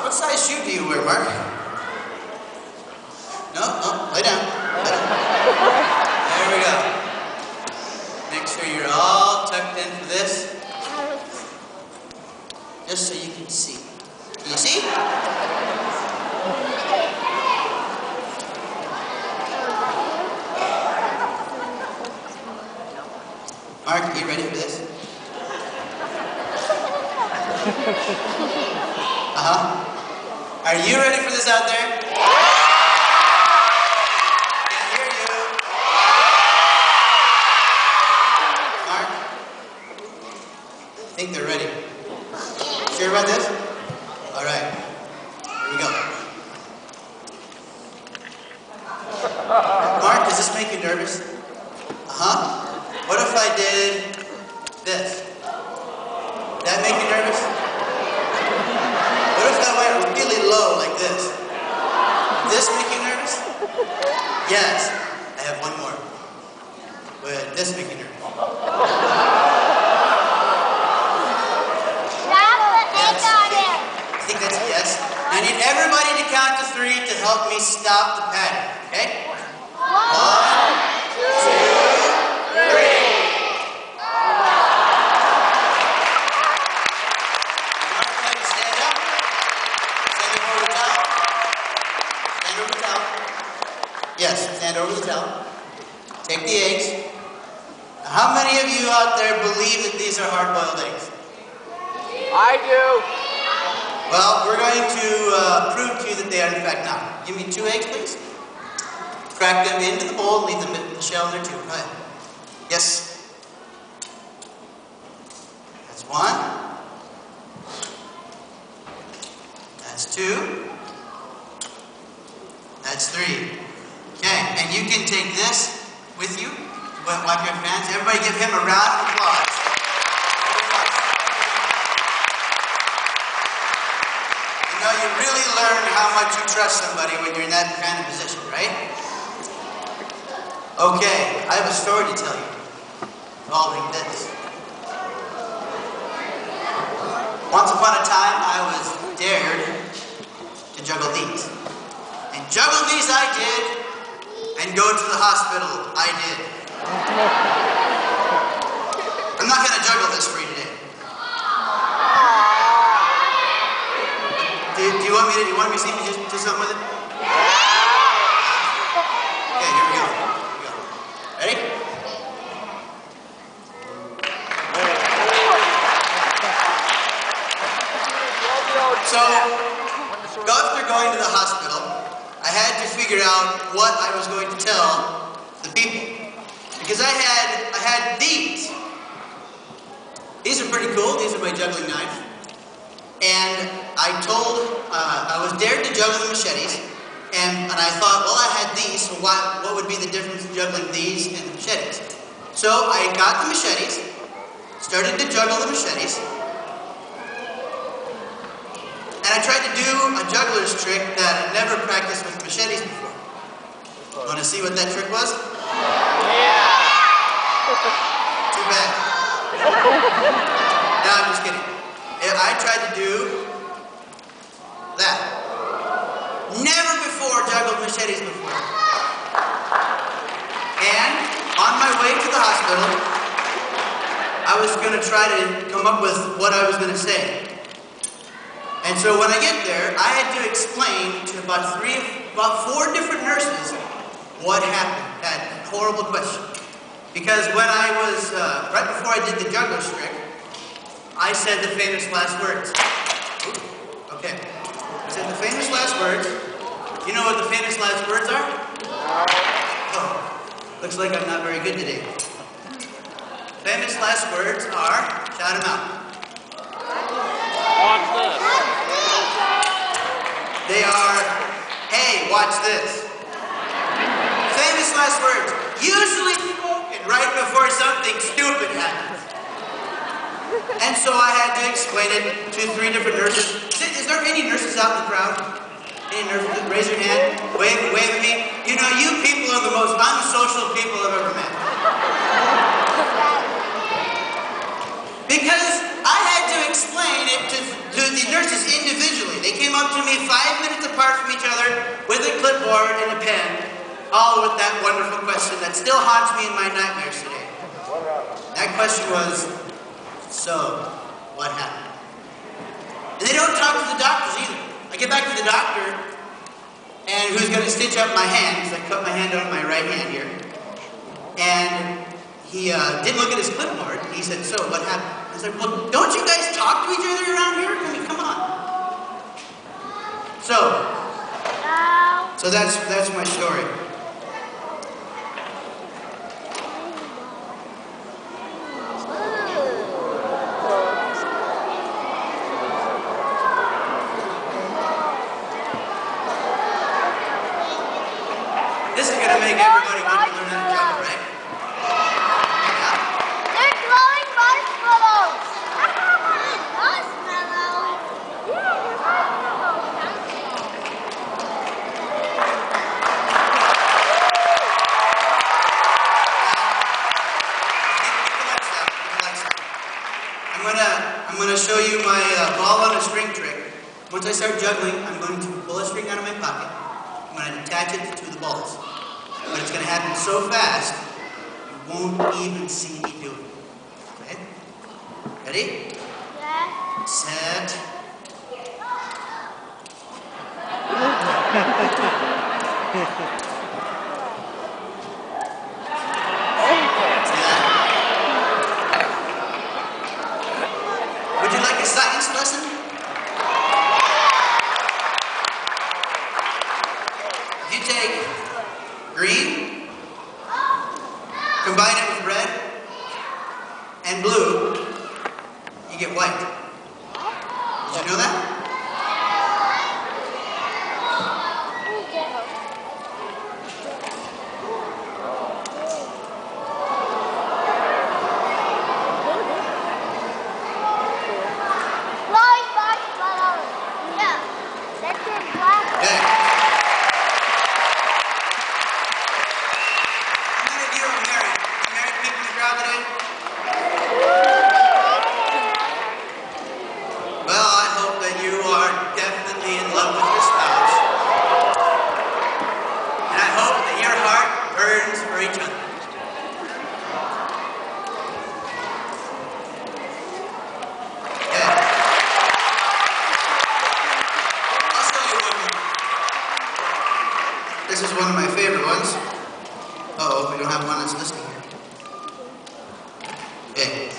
What size shoe do you wear, Mark? No, lay down. Lay down. There we go. Make sure you're all tucked in for this. Just so you can see. Can you see? Mark, are you ready for this? Are you ready for this out there? Can't hear you. Mark? I think they're ready. Sure about this? All right. Here we go. Mark, does this make you nervous? What if I did this? Did that make you nervous? What if I went really low like this? Did this make you nervous? Yes. I have one more. Would this make you nervous? I think that's a yes. I need everybody to count to 3 to help me stop the pattern, okay? 1, 2, 3. Yes, stand over the towel. Take the eggs. Now, how many of you out there believe that these are hard-boiled eggs? I do. Well, we're going to prove to you that they are in fact not. Give me 2 eggs, please. Crack them into the bowl, leave them in the shell in there too. Go ahead. Yes. That's 1. That's 2. That's 3. Okay, and you can take this with you. Wipe your hands. Everybody give him a round of applause. You know, you really learn how much you trust somebody when you're in that kind of position, right? Okay, I have a story to tell you involving this. Once upon a time, I was dared to juggle these. And juggle these I did. And go to the hospital, I did. I'm not going to juggle this for you today. Do you want me to see me do something with it? Okay, here we go. Ready? So, after going to the hospital, I had to figure out what I was going to tell the people. Because I had these. These are pretty cool. These are my juggling knives. And I was dared to juggle the machetes. And I thought, well, I had these, so what would be the difference in juggling these and the machetes? So I got the machetes, started to juggle the machetes. And I tried to do a juggler's trick that I'd never practiced with machetes before. Want to see what that trick was? Yeah! Too bad. No, I'm just kidding. I tried to do that. Never before juggled machetes before. And on my way to the hospital, I was going to try to come up with what I was going to say. And so when I get there, I had to explain to about 4 different nurses what happened. That horrible question. Because when I was, right before I did the juggler's trick, I said the famous last words. Ooh, okay. I said the famous last words. You know what the famous last words are? Oh, looks like I'm not very good today. Famous last words are, shout them out. Watch this. They are, hey, watch this. Famous last words. Usually spoken right before something stupid happens. And so I had to explain it to 3 different nurses. Is there any nurses out in the crowd? Any nurses? Raise your hand. Wave at me. You know, you people are the most unsocial people I've ever met. Because I had to explain it to the nurses individually. They came up to me 5 minutes apart from each other with a clipboard and a pen, all with that wonderful question that still haunts me in my nightmares today. That question was, so, what happened? And they don't talk to the doctors either. I get back to the doctor, and who's going to stitch up my hand, because I cut my hand on my right hand here. And he didn't look at his clipboard. He said, so, what happened? I said, well, don't you guys talk to each other around here? I mean, come on. So that's my story. This is going to make everybody want to learn how to juggle, right? Yeah. They're glowing marshmallows. Marshmallows. Yeah, they're marshmallows. I'm gonna show you my ball on a string trick. Once I start juggling, I'm going to pull a string out of my pocket. I'm going to attach it to the balls. But it's going to happen so fast, you won't even see me do it. Okay? Ready? Yeah. Set. Would you like a science lesson? If you take green, combine it with red and blue, you get white. Did you know that? Glowing marshmallows. Yeah. That's in black. Okay. How many of you are married? Married people in the crowd today? Well, I hope that you are definitely in love with your spouse. And I hope that your heart burns for each other. Okay. I'll show you one more. This is one of my favorite ones. Uh-oh, we don't have one that's listening here. Okay.